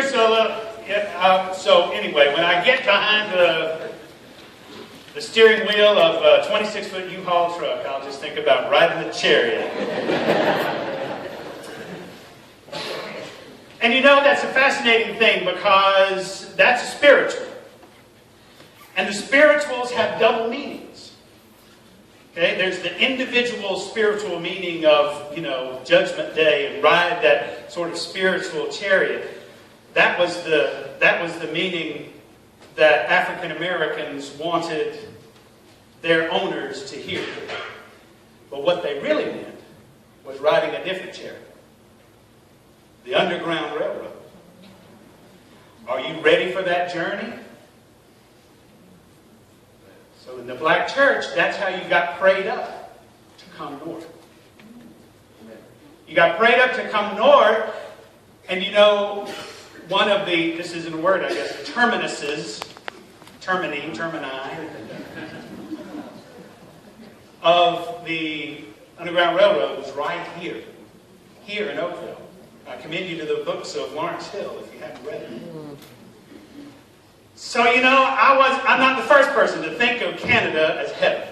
here's a little. So anyway, when I get behind the steering wheel of a 26-foot U-Haul truck, I'll just think about riding the chariot. And you know, that's a fascinating thing because that's a spiritual. And the spirituals have double meanings. Okay, there's the individual spiritual meaning of, Judgment Day and ride that sort of spiritual chariot. That was the meaning that African Americans wanted their owners to hear. But what they really meant was riding a different chariot. The Underground Railroad. Are you ready for that journey? So in the black church, that's how you got prayed up to come north. You got prayed up to come north, and one of the, this isn't a word, I guess, termini, of the Underground Railroad was right here in Oakville. I commend you to the books of Lawrence Hill if you haven't read it. So, I'm not the first person to think of Canada as heaven.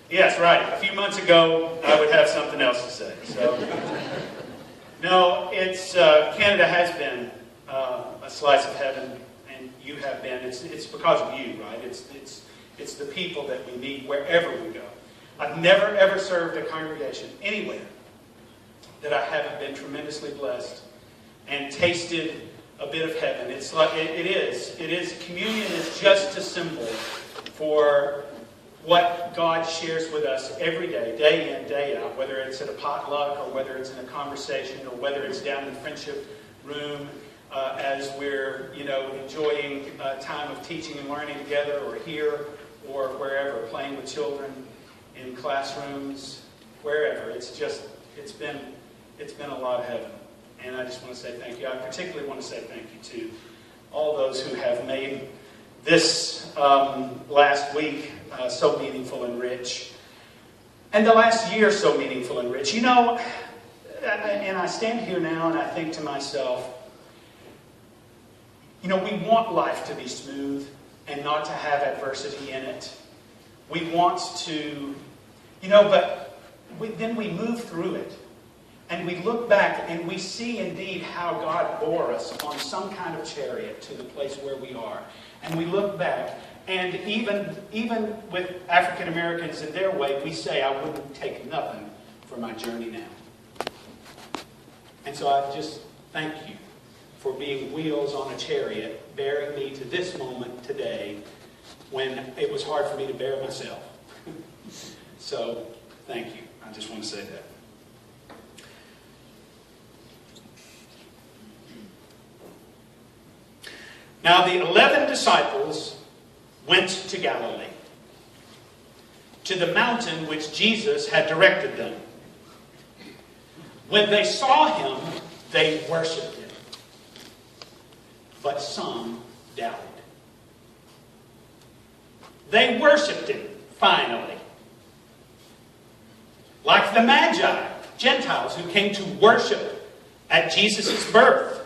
Yes, right. A few months ago, I would have something else to say. So, no, it's Canada has been a slice of heaven, and you have been. It's because of you, right? It's the people that we meet wherever we go. I've never ever served a congregation anywhere that I haven't been tremendously blessed and tasted a bit of heaven. It's like it is. Communion is just a symbol for what God shares with us every day, day in, day out, whether it's at a potluck or whether it's in a conversation or whether it's down in the friendship room as we're, enjoying time of teaching and learning together, or here or wherever, playing with children in classrooms, wherever. It's been a lot of heaven. And I just want to say thank you. I particularly want to say thank you to all those who have made this last week so meaningful and rich. And the last year so meaningful and rich. And I stand here now and I think to myself, we want life to be smooth and not to have adversity in it. We want to, then we move through it. And we look back and we see indeed how God bore us on some kind of chariot to the place where we are. And we look back, and even with African Americans in their way, we say, I wouldn't take nothing for my journey now. And so I just thank you for being wheels on a chariot, bearing me to this moment today when it was hard for me to bear myself. So, thank you. I just want to say that. Now the 11 disciples went to Galilee, to the mountain which Jesus had directed them. When they saw him, they worshipped him, but some doubted. They worshipped him, finally. Like the Magi, Gentiles who came to worship at Jesus' birth.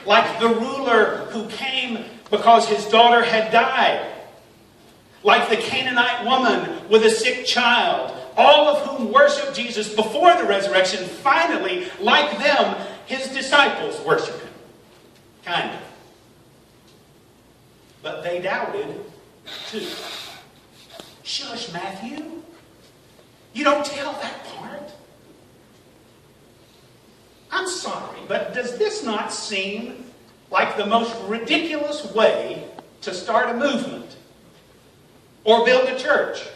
Like the ruler who came because his daughter had died. Like the Canaanite woman with a sick child. All of whom worshiped Jesus before the resurrection. Finally, like them, his disciples worship him. Kind of. But they doubted too. Shush, Matthew. You don't tell that part. I'm sorry, but does this not seem like the most ridiculous way to start a movement or build a church?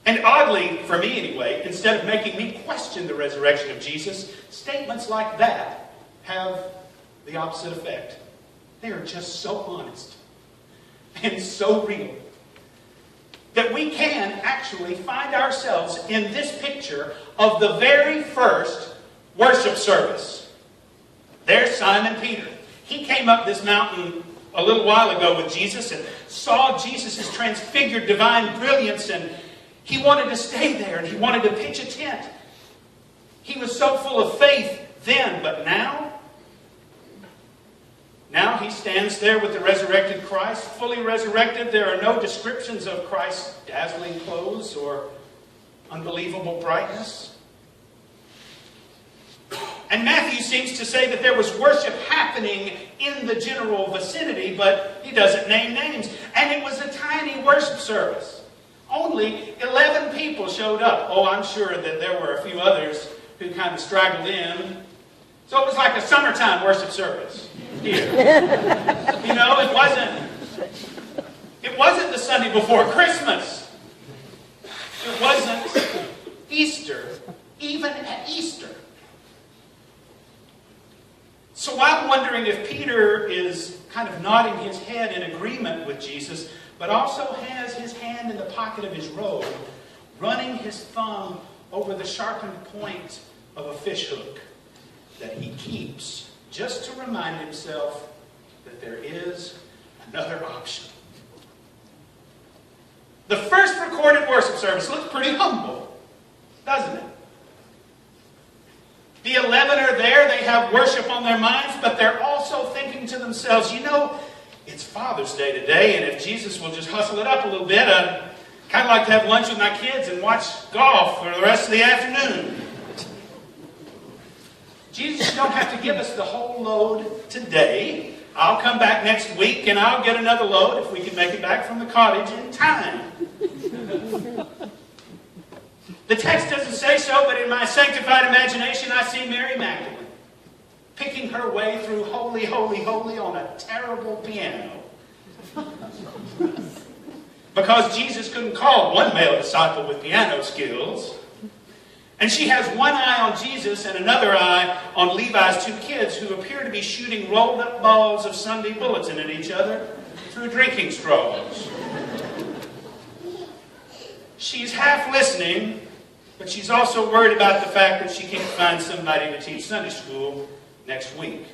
And oddly, for me anyway, instead of making me question the resurrection of Jesus, statements like that have the opposite effect. They are just so honest and so real that we can actually find ourselves in this picture of the very first worship service. There's Simon Peter. He came up this mountain a little while ago with Jesus and saw Jesus' transfigured divine brilliance, and he wanted to stay there and he wanted to pitch a tent. He was so full of faith then, but now he stands there with the resurrected Christ, fully resurrected. There are no descriptions of Christ's dazzling clothes or unbelievable brightness. And Matthew seems to say that there was worship happening in the general vicinity, but he doesn't name names. And it was a tiny worship service. Only 11 people showed up. Oh, I'm sure that there were a few others who kind of straggled in. So it was like a summertime worship service here. You know, it wasn't the Sunday before Christmas. It wasn't Easter, even at Easter. So I'm wondering if Peter is kind of nodding his head in agreement with Jesus, but also has his hand in the pocket of his robe, running his thumb over the sharpened point of a fishhook that he keeps just to remind himself that there is another option. The first recorded worship service looks pretty humble, doesn't it? The 11 are there, they have worship on their minds, but they're also thinking to themselves, you know, it's Father's Day today, and if Jesus will just hustle it up a little bit, I'd kind of like to have lunch with my kids and watch golf for the rest of the afternoon. Jesus, you don't have to give us the whole load today. I'll come back next week and I'll get another load if we can make it back from the cottage in time. The text doesn't say so, but in my sanctified imagination I see Mary Magdalene picking her way through Holy, Holy, Holy on a terrible piano. Because Jesus couldn't call one male disciple with piano skills. And she has one eye on Jesus and another eye on Levi's two kids who appear to be shooting rolled up balls of Sunday bulletin at each other through drinking straws. She's half listening, but she's also worried about the fact that she can't find somebody to teach Sunday school next week.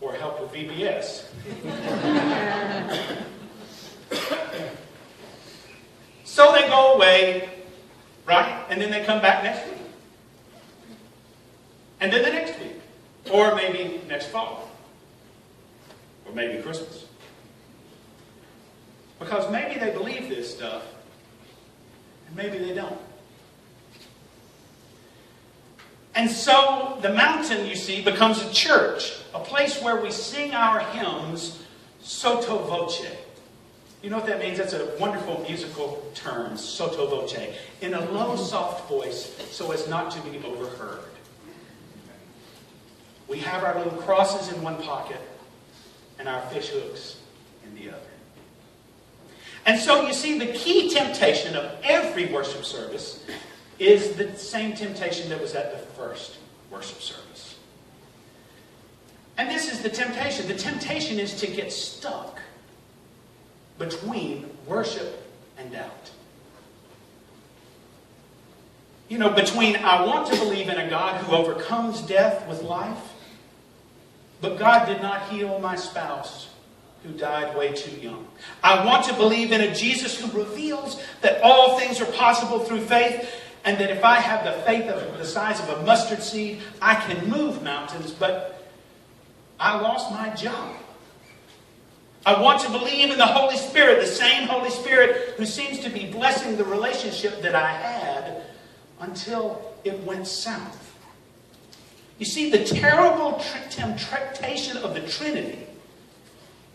Or help with VBS. So they go away. Right? And then they come back next week. And then the next week. Or maybe next fall. Or maybe Christmas. Because maybe they believe this stuff, and maybe they don't. And so the mountain, you see, becomes a church. A place where we sing our hymns sotto voce. You know what that means? That's a wonderful musical term, sotto voce. In a low, soft voice, so as not to be overheard. We have our little crosses in one pocket and our fish hooks in the other. And so you see, the key temptation of every worship service is the same temptation that was at the first worship service. And this is the temptation. The temptation is to get stuck between worship and doubt. You know, between I want to believe in a God who overcomes death with life, but God did not heal my spouse who died way too young. I want to believe in a Jesus who reveals that all things are possible through faith, and that if I have the faith of the size of a mustard seed, I can move mountains, but I lost my job. I want to believe in the Holy Spirit, the same Holy Spirit who seems to be blessing the relationship that I had until it went south. You see, the terrible temptation of the Trinity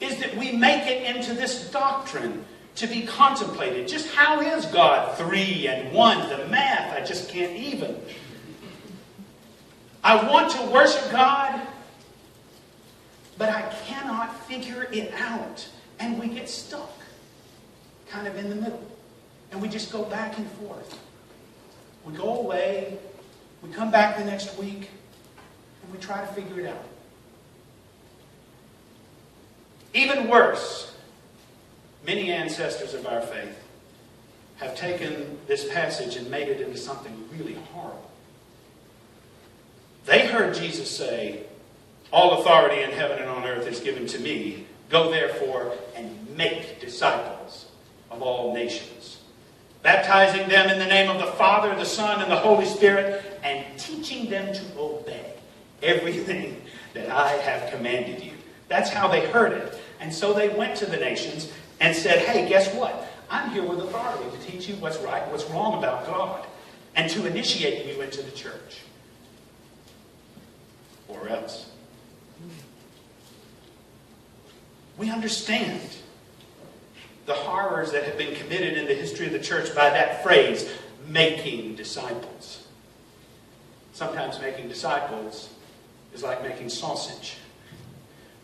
is that we make it into this doctrine to be contemplated. Just how is God 3 and 1? The math, I just can't even. I want to worship God, but I cannot figure it out. And we get stuck kind of in the middle. And we just go back and forth. We go away, we come back the next week, and we try to figure it out. Even worse, many ancestors of our faith have taken this passage and made it into something really horrible. They heard Jesus say, All authority in heaven and on earth is given to me. Go therefore and make disciples of all nations, baptizing them in the name of the Father, the Son, and the Holy Spirit, and teaching them to obey everything that I have commanded you. That's how they heard it. And so they went to the nations and said, hey, guess what? I'm here with authority to teach you what's right, what's wrong about God, and to initiate you into the church. Or else. We understand the horrors that have been committed in the history of the church by that phrase, making disciples. Sometimes making disciples is like making sausage.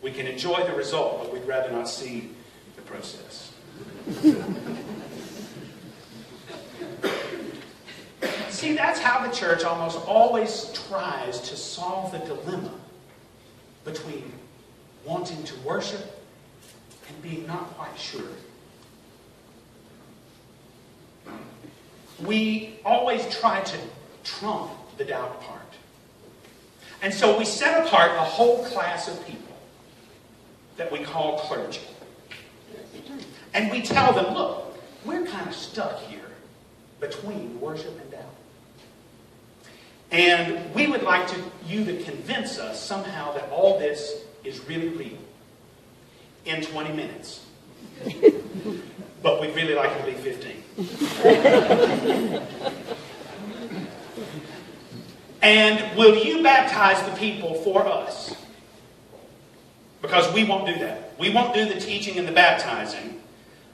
We can enjoy the result, but we'd rather not see the process. See, that's how the church almost always tries to solve the dilemma between wanting to worship and being not quite sure. We always try to trump the doubt part. And so we set apart a whole class of people that we call clergy. And we tell them, look, we're kind of stuck here between worship and doubt. And we would like you to convince us somehow that all this is really real in 20 minutes. But we'd really like it to be 15. And will you baptize the people for us? Because we won't do that. We won't do the teaching and the baptizing.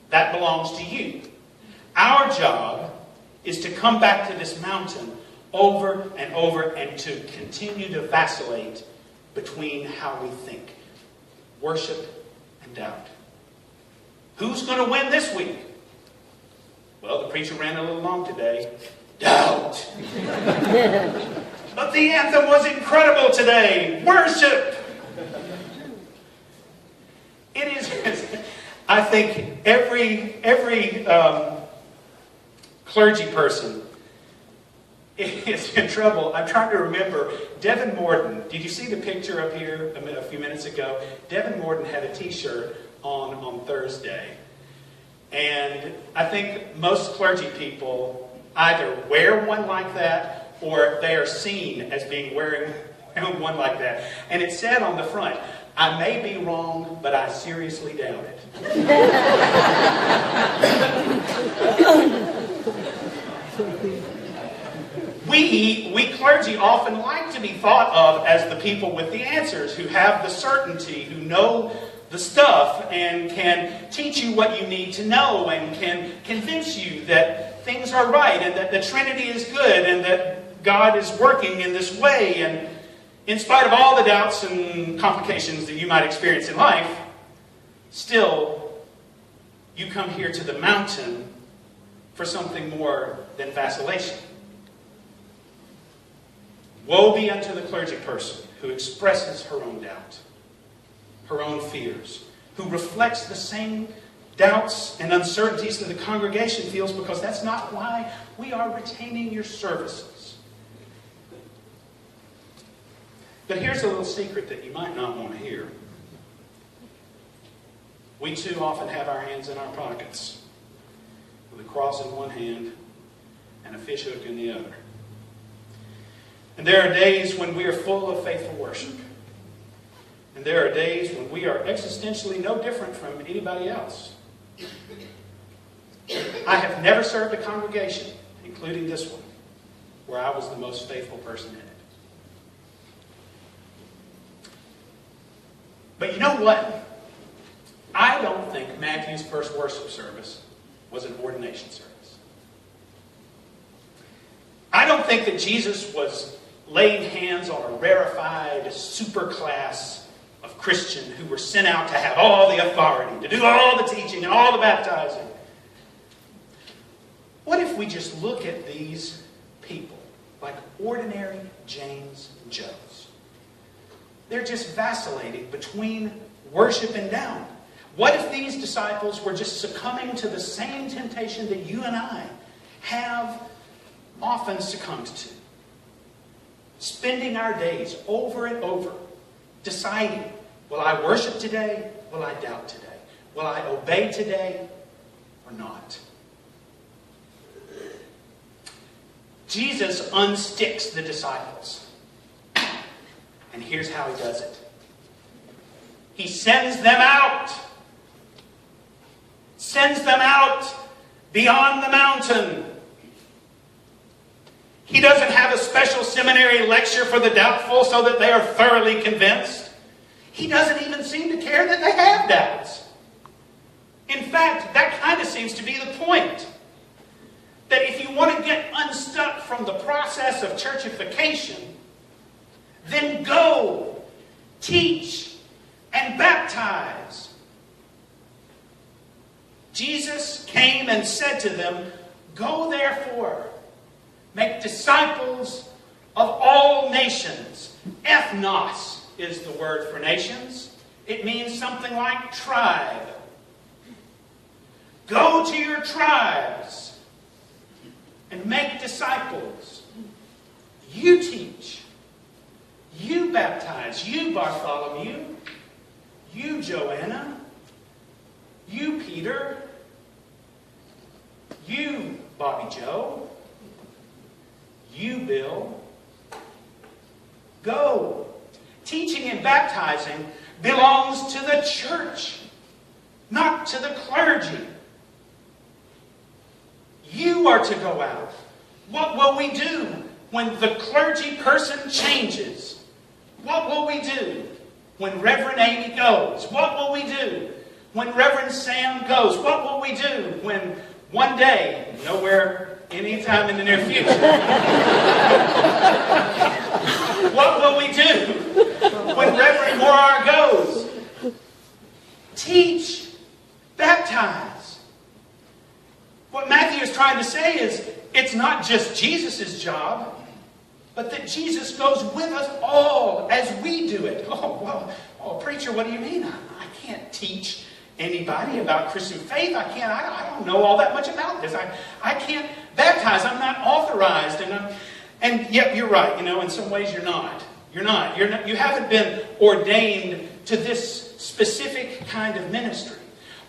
That belongs to you. Our job is to come back to this mountain over and over and to continue to vacillate between how we think. Worship and doubt. Who's going to win this week? Well, the preacher ran a little long today. Doubt. But the anthem was incredible today. Worship. It is, I think, every clergy person is in trouble. I'm trying to remember. Devin Morden, did you see the picture up here a few minutes ago? Devin Morden had a t-shirt on Thursday. And I think most clergy people either wear one like that or they are seen as being wearing one like that. And it said on the front, I may be wrong, but I seriously doubt it. We clergy often like to be thought of as the people with the answers, who have the certainty, who know the stuff and can teach you what you need to know and can convince you that things are right and that the Trinity is good and that God is working in this way. And in spite of all the doubts and complications that you might experience in life, still, you come here to the mountain for something more than vacillation. Woe be unto the clergy person who expresses her own doubt, her own fears, who reflects the same doubts and uncertainties that the congregation feels, because that's not why we are retaining your services. But here's a little secret that you might not want to hear. We too often have our hands in our pockets, with a cross in one hand and a fishhook in the other. And there are days when we are full of faithful worship. And there are days when we are existentially no different from anybody else. I have never served a congregation, including this one, where I was the most faithful person in it. But you know what? I don't think Matthew's first worship service was an ordination service. I don't think that Jesus was laying hands on a rarefied super class of Christian who were sent out to have all the authority, to do all the teaching and all the baptizing. What if we just look at these people like ordinary James and Joes? They're just vacillating between worship and doubt. What if these disciples were just succumbing to the same temptation that you and I have often succumbed to? Spending our days over and over deciding, will I worship today? Will I doubt today? Will I obey today or not? Jesus unsticks the disciples. And here's how he does it. He sends them out. Sends them out beyond the mountain. He doesn't have a special seminary lecture for the doubtful so that they are thoroughly convinced. He doesn't even seem to care that they have doubts. In fact, that kind of seems to be the point. That if you want to get unstuck from the process of churchification, then go, teach, and baptize. Jesus came and said to them, go therefore, make disciples of all nations. Ethnos is the word for nations. It means something like tribe. Go to your tribes and make disciples. You teach. You baptize. You Bartholomew. You Joanna. You Peter. You Bobby Joe. You Bill. Go. Teaching and baptizing belongs to the church, not to the clergy. You are to go out. What will we do when the clergy person changes? What will we do when Reverend Amy goes? What will we do when Reverend Sam goes? What will we do when one day, nowhere, anytime in the near future, what will we do when Reverend Morar goes? Teach, baptize. What Matthew is trying to say is, it's not just Jesus' job, but that Jesus goes with us all as we do it. Oh, well, preacher, what do you mean? I can't teach anybody about Christian faith. I don't know all that much about this. I can't baptize. I'm not authorized. And yet you're right. In some ways you're not. You haven't been ordained to this specific kind of ministry.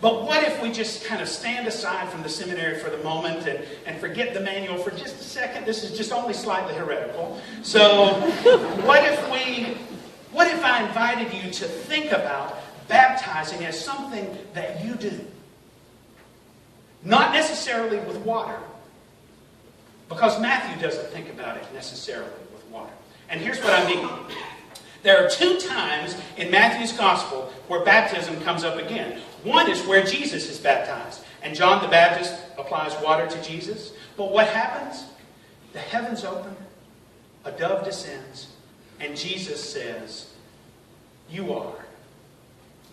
But what if we just kind of stand aside from the seminary for the moment and forget the manual for just a second? This is just only slightly heretical. So what if I invited you to think about baptizing as something that you do? Not necessarily with water, because Matthew doesn't think about it necessarily with water. And here's what I mean. There are 2 times in Matthew's gospel where baptism comes up again. One is where Jesus is baptized, and John the Baptist applies water to Jesus. But what happens? The heavens open, a dove descends, and Jesus says, "You are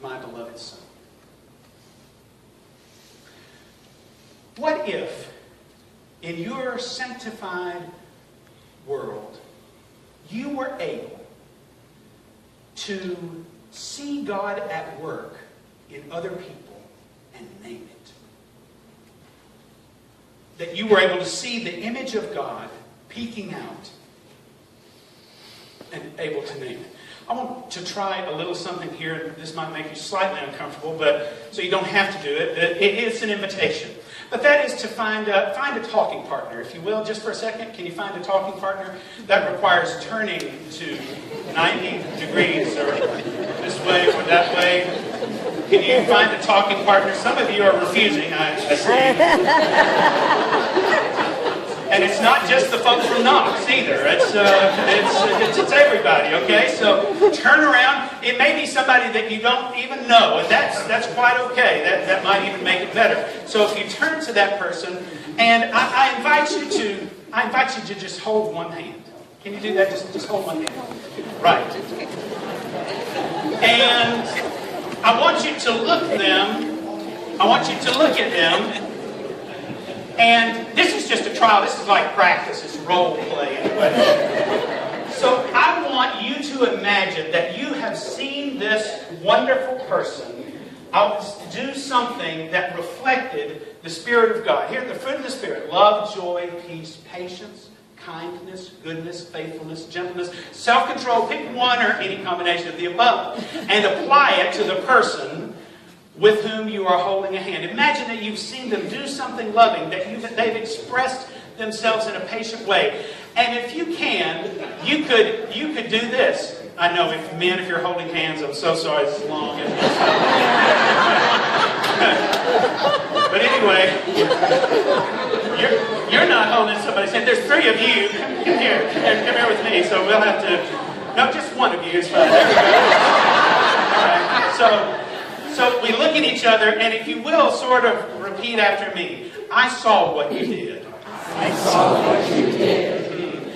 my beloved Son." What if, in your sanctified world, you were able to see God at work in other people and name it? That you were able to see the image of God peeking out and able to name it. I want to try a little something here. This might make you slightly uncomfortable, but so you don't have to do it. It's an invitation. But that is to find a talking partner, if you will. Just for a second, can you find a talking partner? That requires turning to 90 degrees, or this way or that way. Can you find a talking partner? Some of you are refusing, I see. And it's not just the folks from Knox either. It's everybody, okay? So turn around. It may be somebody that you don't even know, and that's quite okay. That might even make it better. So if you turn to that person, and I invite you to just hold one hand. Can you do that? Just hold one hand. Right. And I want you to look at them. And this is just a trial. This is like practice. It's role play anyway. So I want you to imagine that you have seen this wonderful person do something that reflected the Spirit of God. Here, the fruit of the Spirit: love, joy, peace, patience, kindness, goodness, faithfulness, gentleness, self-control. Pick one or any combination of the above and apply it to the person with whom you are holding a hand. Imagine that you've seen them do something loving, that they've expressed themselves in a patient way. And if you can, you could do this. I know, if you're holding hands, I'm so sorry, this is long. But anyway, you're not holding somebody's hand. There's three of you. Come here with me. So we'll have to. No, just one of you is fine. There we go. All right. So we look at each other, and if you will, sort of repeat after me. I saw what you did. I saw what you did.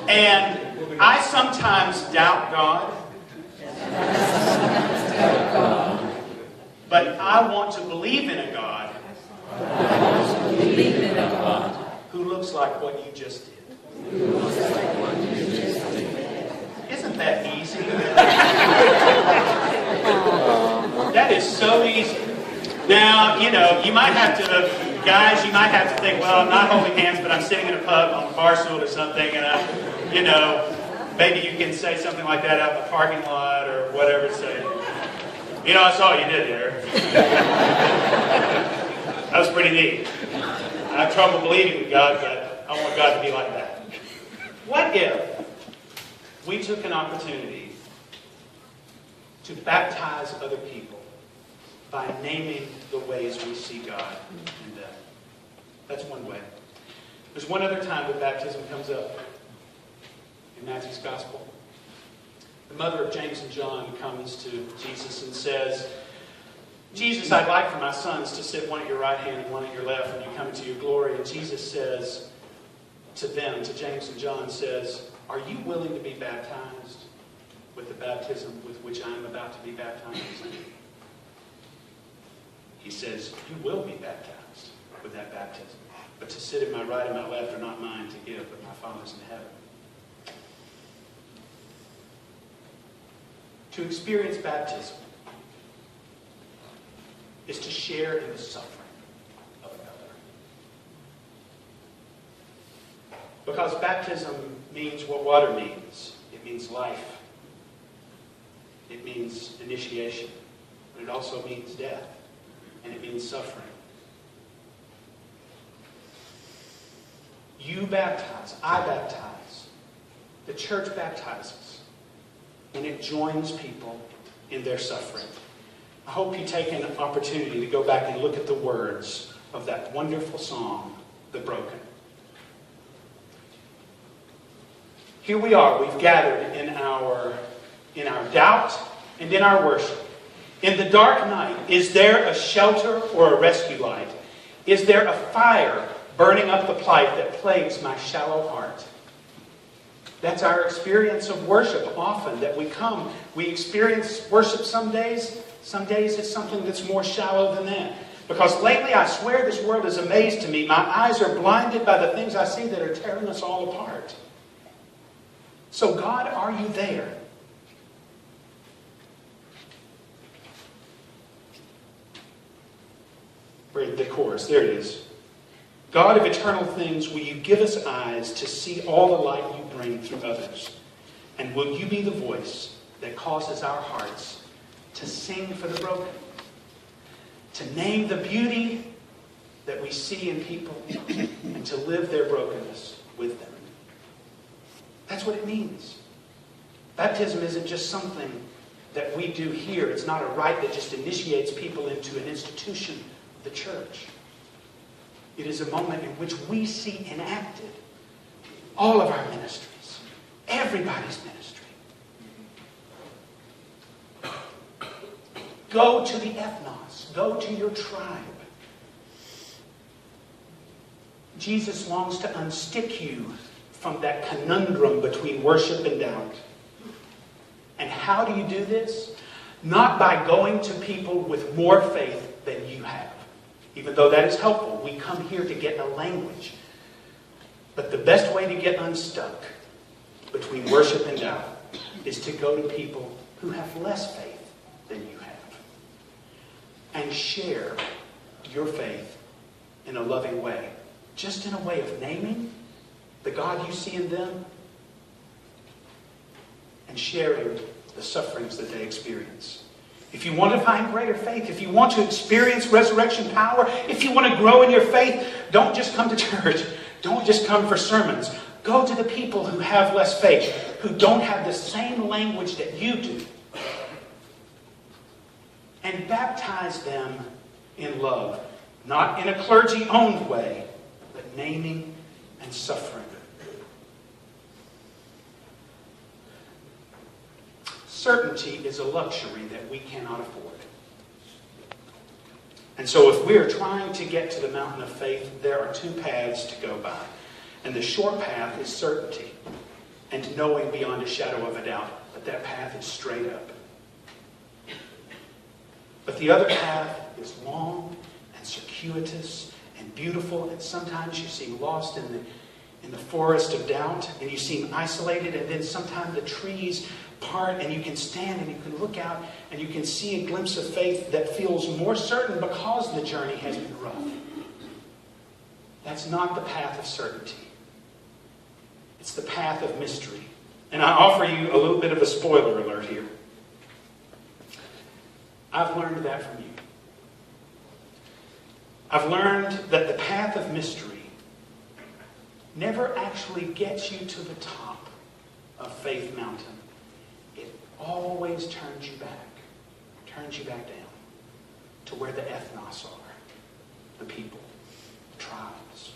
And I sometimes doubt God. But I want to believe in a God who looks like what you just did. Isn't that easy? That is so easy. Now, you might have to, guys, you might have to think, well, I'm not holding hands, but I'm sitting in a pub on a bar stool or something, and maybe you can say something like that out in the parking lot or whatever. Say, I saw what you did there. That was pretty neat. I have trouble believing in God, but I want God to be like that. What if we took an opportunity to baptize other people by naming the ways we see God in them? That's one way. There's one other time that baptism comes up in Matthew's Gospel. The mother of James and John comes to Jesus and says, Jesus, I'd like for my sons to sit one at your right hand and one at your left when you come into your glory. And Jesus says to them, to James and John, says, are you willing to be baptized with the baptism with which I am about to be baptized? He says, you will be baptized with that baptism. But to sit at my right and my left are not mine to give, but my Father's in heaven. To experience baptism is to share in the suffering of another. Because baptism means what water means. It means life. It means initiation. But it also means death. And it means suffering. You baptize. I baptize. The church baptizes. And it joins people in their suffering. I hope you take an opportunity to go back and look at the words of that wonderful song, The Broken. Here we are. We've gathered in our doubt and in our worship. In the dark night, is there a shelter or a rescue light? Is there a fire burning up the plight that plagues my shallow heart? That's our experience of worship often, that we come. We experience worship some days. Some days it's something that's more shallow than that. Because lately, I swear, this world is a maze to me. My eyes are blinded by the things I see that are tearing us all apart. So God, are you there? Read the chorus. There it is. God of eternal things, will you give us eyes to see all the light you bring through others? And will you be the voice that causes our hearts to sing for the broken? To name the beauty that we see in people and to live their brokenness with them. That's what it means. Baptism isn't just something that we do here. It's not a rite that just initiates people into an institution of the church. It is a moment in which we see enacted all of our ministries, everybody's ministry. Go to the ethnos. Go to your tribe. Jesus longs to unstick you from that conundrum between worship and doubt. And how do you do this? Not by going to people with more faith than you have. Even though that is helpful, we come here to get a language. But the best way to get unstuck between worship and doubt is to go to people who have less faith than you have. And share your faith in a loving way. Just in a way of naming the God you see in them, and sharing the sufferings that they experience. If you want to find greater faith, if you want to experience resurrection power, if you want to grow in your faith, don't just come to church. Don't just come for sermons. Go to the people who have less faith, who don't have the same language that you do, and baptize them in love. Not in a clergy-owned way, but naming and suffering. Certainty is a luxury that we cannot afford. And so if we are trying to get to the mountain of faith, there are two paths to go by. And the short path is certainty and knowing beyond a shadow of a doubt that that path is straight up. But the other path is long and circuitous and beautiful, and sometimes you seem lost in the forest of doubt, and you seem isolated, and then sometimes the trees part and you can stand and you can look out and you can see a glimpse of faith that feels more certain because the journey has been rough. That's not the path of certainty. It's the path of mystery. And I offer you a little bit of a spoiler alert here. I've learned that from you. I've learned that the path of mystery never actually gets you to the top of Faith Mountain. It always turns you back down to where the ethnos are, the people, the tribes,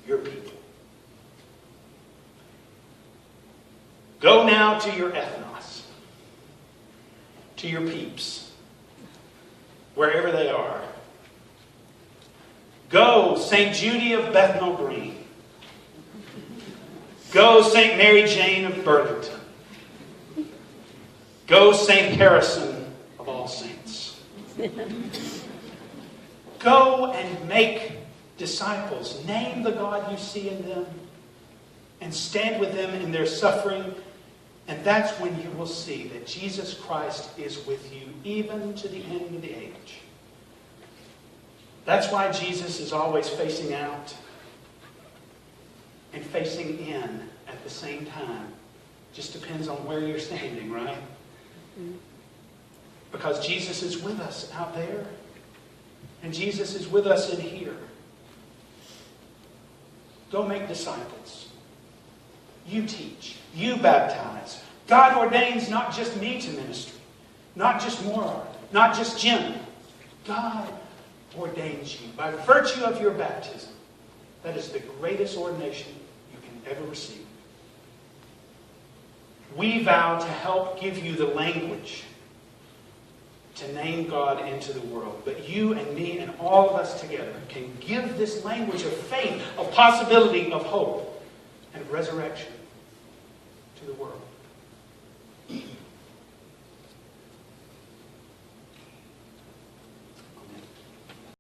your people. Go now to your ethnos, to your peeps, wherever they are. Go, St. Judy of Bethnal Green. Go, St. Mary Jane of Burlington. Go, St. Harrison of All Saints. Go and make disciples. Name the God you see in them and stand with them in their suffering. And that's when you will see that Jesus Christ is with you even to the end of the age. That's why Jesus is always facing out and facing in at the same time. Just depends on where you're standing, right? Because Jesus is with us out there. And Jesus is with us in here. Go make disciples. You teach. You baptize. God ordains not just me to ministry. Not just Morard. Not just Jim. God ordains you by virtue of your baptism. That is the greatest ordination you can ever receive. We vow to help give you the language to name God into the world. But you and me and all of us together can give this language of faith, of possibility, of hope, and of resurrection to the world.